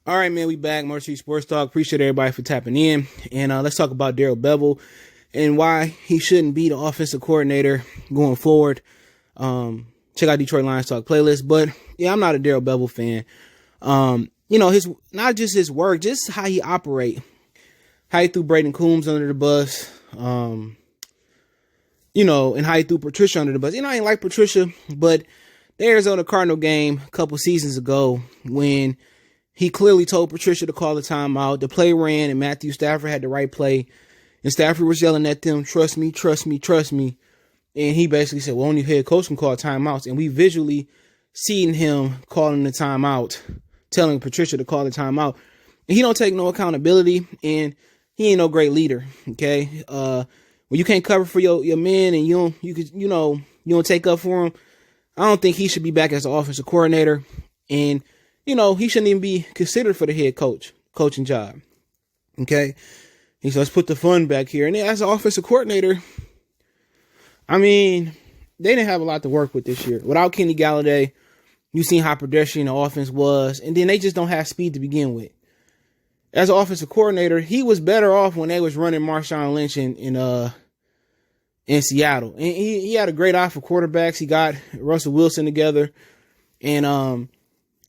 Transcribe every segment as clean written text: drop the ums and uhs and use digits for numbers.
All right, man, we back. Motor City Sports Talk. Appreciate everybody for tapping in. And let's talk about Darrell Bevell and why he shouldn't be the offensive coordinator going forward. Check out Detroit Lions Talk playlist. But yeah, I'm not a Darrell Bevell fan. His not just his work, just how he operate. How he threw Braden Coombs under the bus. And how he threw Patricia under the bus. I ain't like Patricia, but the Arizona Cardinal game a couple seasons ago when he clearly told Patricia to call the timeout. The play ran, and Matthew Stafford had the right play. And Stafford was yelling at them, trust me, trust me, trust me. And he basically said, well, only head coach can call timeouts. And we visually seen him calling the timeout, telling Patricia to call the timeout. And he don't take no accountability, and he ain't no great leader, okay? When you can't cover for your men and you don't take up for him, I don't think he should be back as an offensive coordinator. And he shouldn't even be considered for the head coaching job. Okay. He said, let's put the fun back here. And as an offensive coordinator, they didn't have a lot to work with this year. Without Kenny Galladay, you seen how pedestrian the offense was. And then they just don't have speed to begin with. As an offensive coordinator, he was better off when they was running Marshawn Lynch in Seattle. And he had a great eye for quarterbacks. He got Russell Wilson together. And,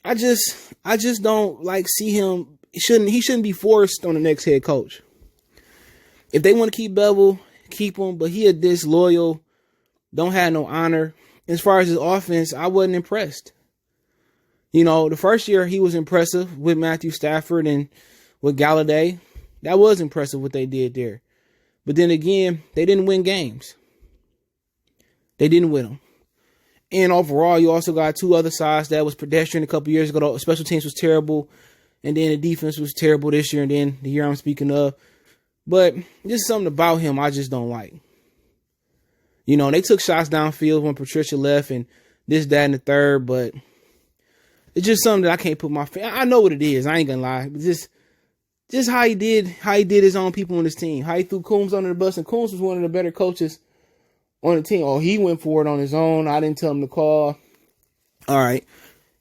I just don't see him. He shouldn't be forced on the next head coach. If they want to keep Bevell, keep him, but he a disloyal, don't have no honor. As far as his offense, I wasn't impressed. The first year he was impressive with Matthew Stafford and with Galladay. That was impressive what they did there. But then again, they didn't win games. They didn't win them. And overall, you also got two other sides that was pedestrian a couple years ago. The special teams was terrible. And then the defense was terrible this year. And then the year I'm speaking of. But just something about him I just don't like. They took shots downfield when Patricia left and this, that, and the third. But it's just something that I can't put my – I know what it is. I ain't going to lie. But just how he did his own people on his team. How he threw Coombs under the bus. And Coombs was one of the better coaches on the team. Oh, he went for it on his own. I didn't tell him to call. All right.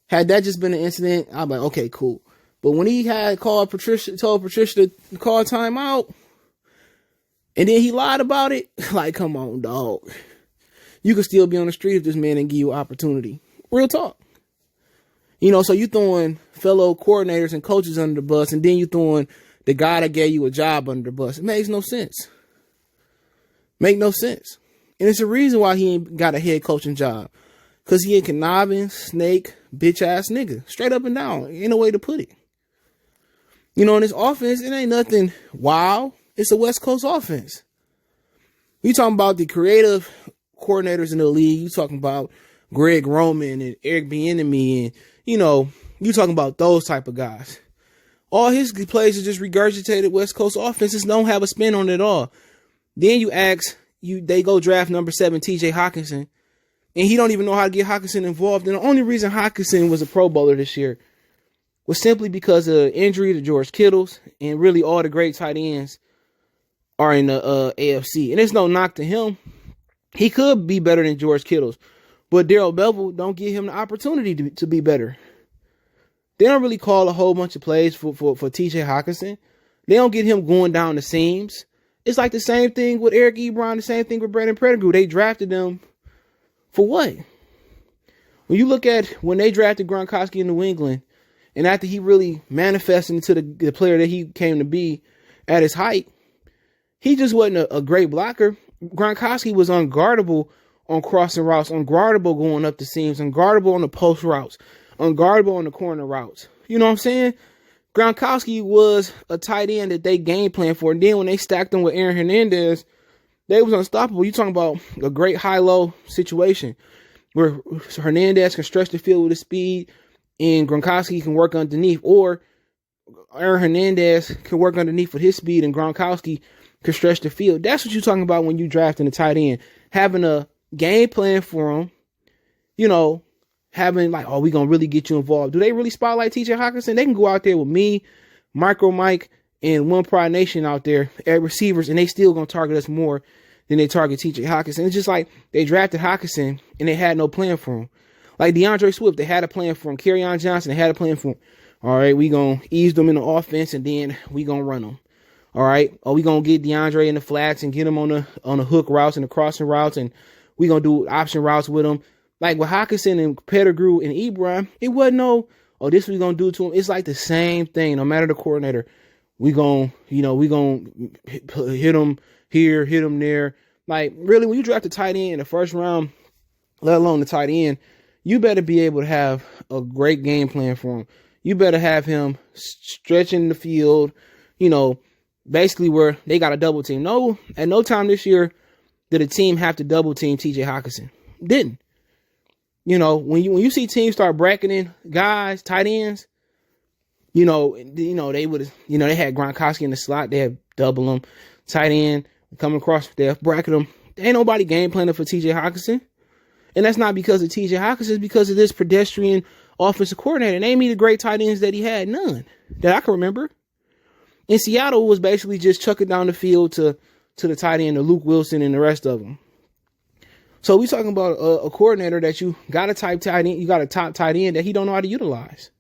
Had that just been an incident, I'm like, okay, cool. But when he had told Patricia to call timeout, and then he lied about it, like, come on, dog. You could still be on the street if this man didn't give you opportunity. Real talk. So you throwing fellow coordinators and coaches under the bus, and then you throwing the guy that gave you a job under the bus. It makes no sense. Make no sense. And it's a reason why he ain't got a head coaching job. Because he a conniving, snake, bitch-ass nigga. Straight up and down. Ain't no way to put it. In this offense, it ain't nothing wow. It's a West Coast offense. You talking about the creative coordinators in the league. You talking about Greg Roman and Eric Bieniemy. And, you talking about those type of guys. All his plays are just regurgitated West Coast offenses. Don't have a spin on it at all. Then you ask... They go draft number 7, TJ Hawkinson, and he don't even know how to get Hawkinson involved. And the only reason Hawkinson was a Pro Bowler this year was simply because of injury to George Kittle's, and really all the great tight ends are in the AFC. And there's no knock to him. He could be better than George Kittle's, but Darrell Bevell don't give him the opportunity to be better. They don't really call a whole bunch of plays for TJ Hawkinson. They don't get him going down the seams. It's like the same thing with Eric Ebron, the same thing with Brandon Pettigrew. They drafted them for what? When you look at when they drafted Gronkowski in New England, and after he really manifested into the player that he came to be at his height, he just wasn't a great blocker. Gronkowski was unguardable on crossing routes, unguardable going up the seams, unguardable on the post routes, unguardable on the corner routes. You know what I'm saying? Gronkowski was a tight end that they game plan for. And then when they stacked him with Aaron Hernandez, they was unstoppable. You talking about a great high-low situation where Hernandez can stretch the field with his speed and Gronkowski can work underneath. Or Aaron Hernandez can work underneath with his speed and Gronkowski can stretch the field. That's what you're talking about when you drafting a tight end. Having a game plan for him, having like, oh, we going to really get you involved. Do they really spotlight TJ Hawkinson? They can go out there with me, Micro Mike, and One Pride Nation out there at receivers, and they still going to target us more than they target TJ Hawkinson. It's just like they drafted Hawkinson, and they had no plan for him. Like DeAndre Swift, they had a plan for him. Kerryon Johnson, they had a plan for him. All right, we gonna ease them in the offense, and then we gonna run them. All right, or we gonna get DeAndre in the flats and get him on the hook routes and the crossing routes, and we gonna do option routes with him. Like with Hockenson and Pettigrew and Ebron, it wasn't no, oh, this we gonna do to him. It's like the same thing. No matter the coordinator, we gonna hit him here, hit him there. Like really, when you draft a tight end in the first round, let alone the tight end, you better be able to have a great game plan for him. You better have him stretching the field, basically where they got a double team. No, at no time this year did a team have to double team TJ Hockenson. Didn't. When you see teams start bracketing guys, tight ends, they would, they had Gronkowski in the slot, they had double them, tight end coming across, they have bracket them. There ain't nobody game planning for TJ Hockenson. And that's not because of TJ Hockenson, it's because of this pedestrian offensive coordinator. Name me the great tight ends that he had. None that I can remember. In Seattle, was basically just chucking down the field to the tight end, to Luke Wilson and the rest of them. So we talking about a coordinator that you got a top tight end that he don't know how to utilize.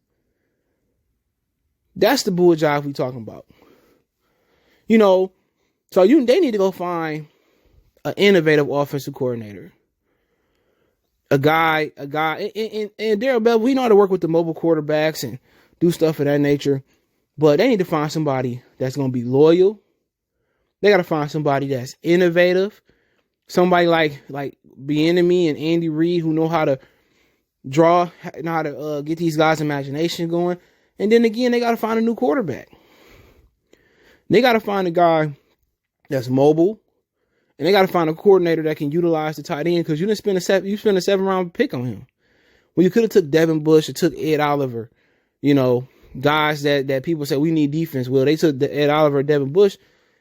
That's the bull job we talking about. So they need to go find an innovative offensive coordinator. A guy, and Darrell Bevell, we know how to work with the mobile quarterbacks and do stuff of that nature, but they need to find somebody that's going to be loyal. They got to find somebody that's innovative, somebody like Bieniemy and Andy Reid who know how to draw, know how to get these guys' imagination going. And then again, they got to find a new quarterback. They got to find a guy that's mobile. And they got to find a coordinator that can utilize the tight end, because you spend a 7-round pick on him. Well, you could have took Devin Bush or took Ed Oliver, guys that people say we need defense. Well, they took Ed Oliver, Devin Bush,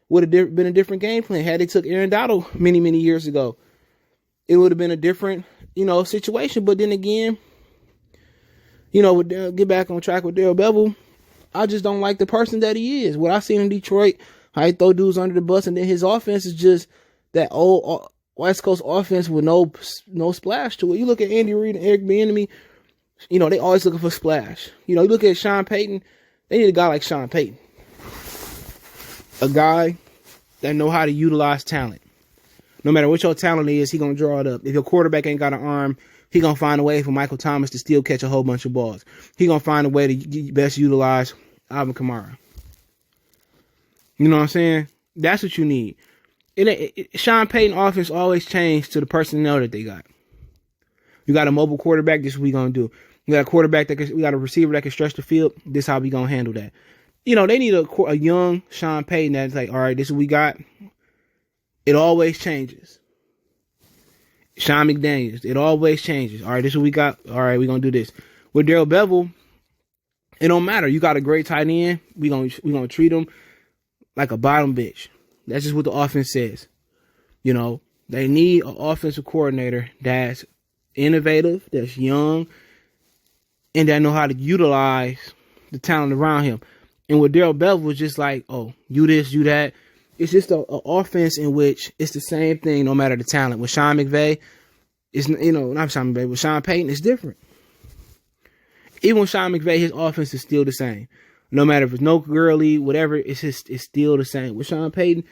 would have been a different game plan. Had they took Aaron Donald many, many years ago, it would have been a different, situation. But then again, get back on track with Darrell Bevell. I just don't like the person that he is. What I seen in Detroit, how he throw dudes under the bus, and then his offense is just that old West Coast offense with no splash to it. You look at Andy Reid and Eric Bieniemy, they always looking for splash. You look at Sean Payton, they need a guy like Sean Payton. A guy that know how to utilize talent. No matter what your talent is, he going to draw it up. If your quarterback ain't got an arm, he going to find a way for Michael Thomas to still catch a whole bunch of balls. He going to find a way to best utilize Alvin Kamara. You know what I'm saying? That's what you need. Sean Payton offense always changed to the personnel that they got. You got a mobile quarterback, this is what we gonna do. We got a quarterback we got a receiver that can stretch the field, this is how we gonna handle that. They need a young Sean Payton that's like, all right, this is what we got. It always changes. Sean McDaniels, it always changes. All right, this is what we got. All right, we gonna do this. With Darrell Bevell, it don't matter. You got a great tight end. We gonna treat him like a bottom bitch. That's just what the offense says. They need an offensive coordinator that's innovative, that's young, and that know how to utilize the talent around him. And with Darrell Bevell was just like, oh, you this, you that. It's just an offense in which it's the same thing no matter the talent. With Sean McVay, it's, not Sean McVay, with Sean Payton, it's different. Even with Sean McVay, his offense is still the same. No matter if it's no Gurley, whatever, it's still the same. With Sean Payton,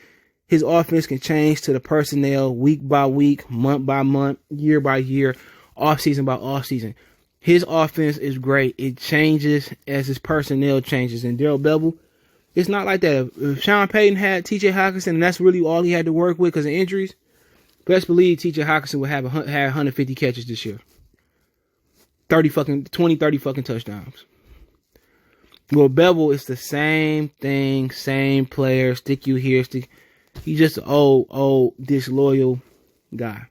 his offense can change to the personnel week by week, month by month, year by year, offseason by offseason. His offense is great. It changes as his personnel changes. And Darrell Bevell, it's not like that. If Sean Payton had TJ Hockenson and that's really all he had to work with because of injuries, best believe TJ Hockenson would have 150 catches this year. 30 fucking touchdowns. Well, Bevell is the same thing, same player, stick you here, he's just an old, disloyal guy.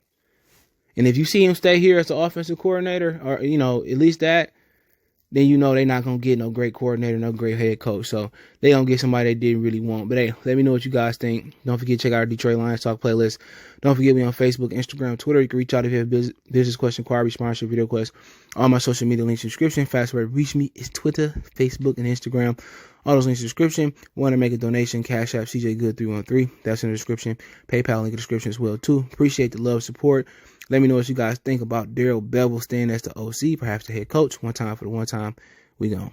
And if you see him stay here as an offensive coordinator, or, at least that, then they're not going to get no great coordinator, no great head coach. So they don't get somebody they didn't really want. But hey, let me know what you guys think. Don't forget to check out our Detroit Lions Talk playlist. Don't forget me on Facebook, Instagram, Twitter. You can reach out if you have business question, inquiry, sponsorship, video requests. All my social media links in the description. Fast way to reach me is Twitter, Facebook, and Instagram. All those links in the description. Want to make a donation, Cash App, CJ Good 313. That's in the description. PayPal link in the description as well, too. Appreciate the love, support. Let me know what you guys think about Darrell Bevell staying as the OC, perhaps the head coach. One time for the one time. We gone.